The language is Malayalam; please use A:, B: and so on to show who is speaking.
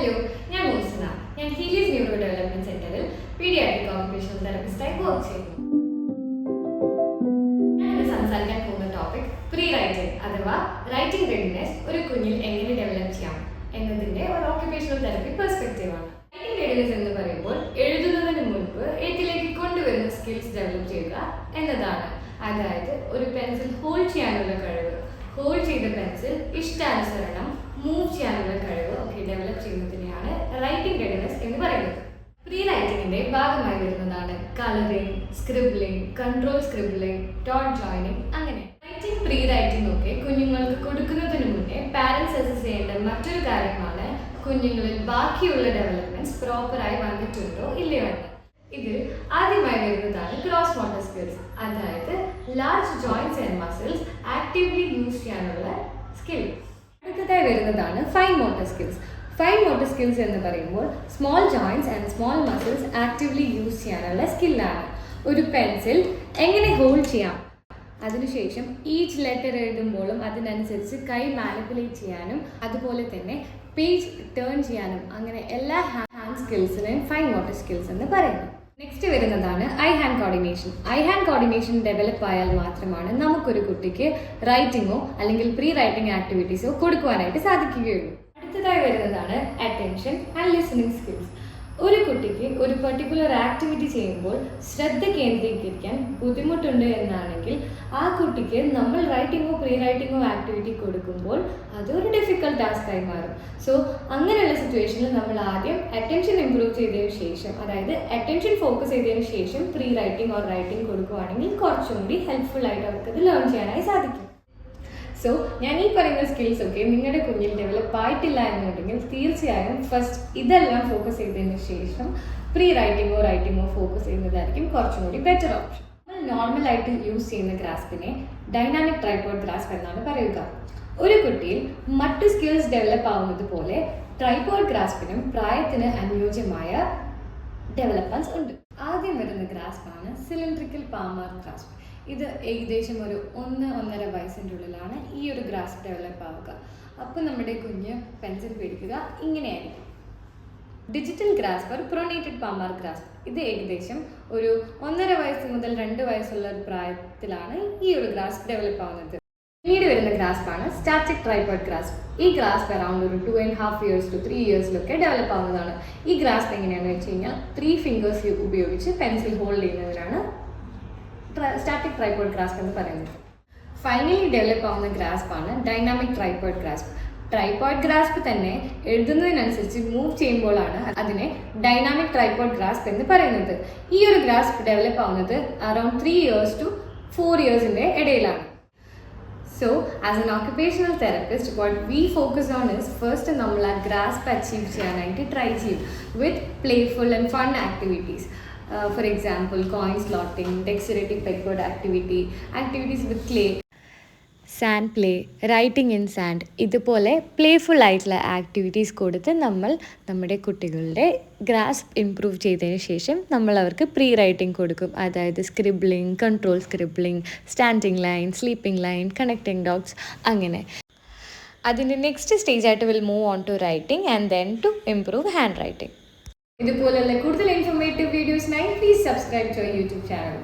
A: ഹലോ, ഞാൻ മോസിന. ഞാൻ ഹീലീസ് ന്യൂറോ ഡെവലപ്മെന്റ് സെന്ററിൽ പീഡിയാട്രിക് ഓക്യുപേഷണൽ തെറപ്പിസ്റ്റായി വർക്ക് ചെയ്യുന്നു. ഞാൻ ഇന്ന് സംസാരിക്കാൻ പോകുന്ന ടോപ്പിക് പ്രീ റൈറ്റിംഗ് അഥവാ റൈറ്റിംഗ് റെഡിനെസ് ഒരു കുഞ്ഞിൽ എങ്ങനെ ഡെവലപ്പ് ചെയ്യാം എന്നതിന്റെ ഒരു ഓക്യുപേഷണൽ തെറപ്പി പെർസ്പെക്റ്റീവ് ആണ്. റൈറ്റിംഗ് റെഡിനെസ് എന്ന് പറയുമ്പോൾ എഴുതുന്നതിന് മുൻപ് എഴുത്തിലേക്ക് കൊണ്ടുവരുന്ന സ്കിൽസ് ഡെവലപ്പ് ചെയ്യുക എന്നതാണ്. അതായത് ഒരു പെൻസിൽ ഹോൾഡ് ചെയ്യാനുള്ള കഴിവ്, ഹോൾഡ് ചെയ്ത പെൻസിൽ ഇഷ്ടാനുസരണം മൂവ് ചെയ്യാനുള്ള കഴിവ് ഒക്കെ ഡെവലപ്പ് ചെയ്യുന്നതിനെയാണ് റൈറ്റിംഗ് റെഡിനെസ് എന്ന് പറയുന്നത്. പ്രീ റൈറ്റിംഗിന്റെ ഭാഗമായി വരുന്നതാണ് colouring, scribbling, control scribbling, dot joining. അങ്ങനെ റൈറ്റിംഗ് പ്രീ റൈറ്റിംഗ് ഒക്കെ കുഞ്ഞുങ്ങൾക്ക് കൊടുക്കുന്നതിന് മുന്നേ പാരന്റ്സ് അസസ് ചെയ്യേണ്ട മറ്റൊരു കാര്യമാണ് കുഞ്ഞുങ്ങളിൽ ബാക്കിയുള്ള ഡെവലപ്മെന്റ്സ് പ്രോപ്പറായി വന്നിട്ടുണ്ടോ ഇല്ലയോ എന്ന്. ഇതിൽ ആദ്യമായി വരുന്നതാണ് ഗ്രോസ് മോട്ടർ സ്കിൽസ്, അതായത് large joints and muscles actively use ചെയ്യാനുള്ള സ്കിൽ. അടുത്തതായി വരുന്നതാണ് fine motor skills. Fine motor skills എന്ന് പറയുമ്പോൾ small joints and small muscles actively use ചെയ്യാനുള്ള സ്കില്ലാണ്. ഒരു പെൻസിൽ എങ്ങനെ ഹോൾഡ് ചെയ്യാം, അതിനുശേഷം ഈച്ച് ലെറ്റർ എഴുതുമ്പോഴും അതിനനുസരിച്ച് കൈ മാനിപ്പുലേറ്റ് ചെയ്യാനും അതുപോലെ തന്നെ പേജ് ടേൺ ചെയ്യാനും അങ്ങനെ എല്ലാ ഹാൻഡ് സ്കിൽസിനെയും ഫൈൻ മോട്ടർ സ്കിൽസ് എന്ന് പറയുന്നു. നെക്സ്റ്റ് വരുന്നതാണ് I hand coordination. I hand coordination develop ആയാൽ മാത്രമാണ് നമുക്കൊരു കുട്ടിക്ക് റൈറ്റിങ്ങോ അല്ലെങ്കിൽ പ്രീ റൈറ്റിംഗ് ആക്ടിവിറ്റീസോ കൊടുക്കുവാനായിട്ട് സാധിക്കുകയുള്ളൂ. അടുത്തതായി വരുന്നതാണ് അറ്റൻഷൻ ആൻഡ് ലിസണിങ് സ്കിൽസ്. ഒരു കുട്ടിക്ക് ഒരു പെർട്ടിക്കുലർ ആക്ടിവിറ്റി ചെയ്യുമ്പോൾ ശ്രദ്ധ കേന്ദ്രീകരിക്കാൻ ബുദ്ധിമുട്ടുണ്ട് എന്നാണെങ്കിൽ ആ കുട്ടിക്ക് നമ്മൾ റൈറ്റിങ്ങോ പ്രീ റൈറ്റിങ്ങോ ആക്ടിവിറ്റി കൊടുക്കുമ്പോൾ അതൊരു ഡിഫിക്കൽട്ട് ടാസ്ക്കായി മാറും. സോ അങ്ങനെയുള്ള സിറ്റുവേഷനിൽ നമ്മൾ ആദ്യം അറ്റൻഷൻ ഇംപ്രൂവ് ചെയ്തതിന് ശേഷം, അതായത് അറ്റൻഷൻ ഫോക്കസ് ചെയ്തതിന് ശേഷം പ്രീ റൈറ്റിംഗ് ഓർ റൈറ്റിംഗ് കൊടുക്കുകയാണെങ്കിൽ കുറച്ചും കൂടി ഹെൽപ്ഫുൾ ആയിട്ട് അവർക്കത് ലേൺ ചെയ്യാനായി സാധിക്കും. സോ ഞാൻ ഈ പറയുന്ന സ്കിൽസ് ഒക്കെ നിങ്ങളുടെ കുഞ്ഞിൽ ഡെവലപ്പ് ആയിട്ടില്ല എന്നുണ്ടെങ്കിൽ തീർച്ചയായും ഫസ്റ്റ് ഇതെല്ലാം ഫോക്കസ് ചെയ്തതിന് ശേഷം പ്രീ റൈറ്റിങ്ങോ റൈറ്റിങ്ങോ ഫോക്കസ് ചെയ്യുന്നതായിരിക്കും കുറച്ചും കൂടി ബെറ്റർ ഓപ്ഷൻ. നമ്മൾ നോർമലായിട്ട് യൂസ് ചെയ്യുന്ന ഗ്രാസ്പിനെ ഡൈനാമിക് ട്രൈപോഡ് ഗ്രാസ്പ് എന്നാണ് പറയുക. ഒരു കുട്ടിയിൽ മറ്റ് സ്കിൽസ് ഡെവലപ്പ് ആവുന്നത് പോലെ ട്രൈപോഡ് ഗ്രാസ്പിനും പ്രായത്തിന് അനുയോജ്യമായ ഡെവലപ്മെന്റ്സ് ഉണ്ട്. ആദ്യം വരുന്ന ഗ്രാസ്പാണ് സിലിണ്ട്രിക്കൽ പാമർ ഗ്രാസ്പ്. ഇത് ഏകദേശം ഒരു 1-1.5 വയസ്സിൻ്റെ ഉള്ളിലാണ് ഈ ഒരു ഗ്രാസ്പ് ഡെവലപ്പ് ആവുക. അപ്പോൾ നമ്മുടെ കുഞ്ഞ് പെൻസിൽ പിടിക്കുക ഇങ്ങനെയായിരിക്കും. Digital grasper pronated palmar grasp. ഇത് ഏകദേശം ഒരു 1.5 വയസ്സ് മുതൽ 2 വയസ്സുള്ള ഒരു പ്രായത്തിലാണ് ഈ ഒരു ഗ്രാസ്പ് ഡെവലപ്പ് ആവുന്നത്. പിന്നീട് വരുന്ന ഗ്രാസ്പാണ് സ്റ്റാറ്റിക് ട്രൈപോഡ് ഗ്രാസ്പ്. ഈ ഗ്രാസ്പ് അറൗണ്ട് ഒരു 2.5 years to 3 yearsലൊക്കെ ഡെവലപ്പ് ആവുന്നതാണ്. ഈ ഗ്രാസ്പ് എങ്ങനെയാണെന്ന് വെച്ച് കഴിഞ്ഞാൽ 3 fingers ഉപയോഗിച്ച് പെൻസിൽ ഹോൾഡ് ചെയ്യുന്നതിനാണ് സ്റ്റാറ്റിക് ട്രൈപോഡ് ഗ്രാസ്പ് എന്ന് പറയുന്നത്. ഫൈനലി ഡെവലപ്പ് ആവുന്ന ഗ്രാസ്പാണ് dynamic tripod grasp. Tripod grasp തന്നെ എഴുതുന്നതിനനുസരിച്ച് മൂവ് ചെയ്യുമ്പോഴാണ് അതിനെ ഡൈനാമിക് ട്രൈപോഡ് ഗ്രാസ്പ് എന്ന് പറയുന്നത്. ഈ ഒരു ഗ്രാസ്പ് ഡെവലപ്പ് ആവുന്നത് അറൗണ്ട് 3 years to 4 yearsന്റെ ഇടയിലാണ്. So, as an occupational therapist, what we focus on is first നമ്മൾ ആ ഗ്രാസ്പ് അച്ചീവ് ചെയ്യാനായിട്ട് ട്രൈ ചെയ്യും with playful and fun activities. For example, coin slotting, dexterity pegboard activities with clay, sand play, writing in sand. ഇതുപോലെ പ്ലേഫുൾ ആയിട്ടുള്ള ആക്ടിവിറ്റീസ് കൊടുത്ത് നമ്മൾ നമ്മുടെ കുട്ടികളുടെ ഗ്രാസ്പ് ഇംപ്രൂവ് ചെയ്തതിന് ശേഷം നമ്മൾ അവർക്ക് പ്രീ റൈറ്റിംഗ് കൊടുക്കും. അതായത് scribbling, control scribbling, standing line, sleeping line, connecting dots. അങ്ങനെ അതിൻ്റെ നെക്സ്റ്റ് സ്റ്റേജ് ആയിട്ട് will move on to writing and then to improve hand writing. ഇതുപോലുള്ള കൂടുതൽ ഇൻഫോർമേറ്റീവ് വീഡിയോസിനായി please subscribe to YouTube channel.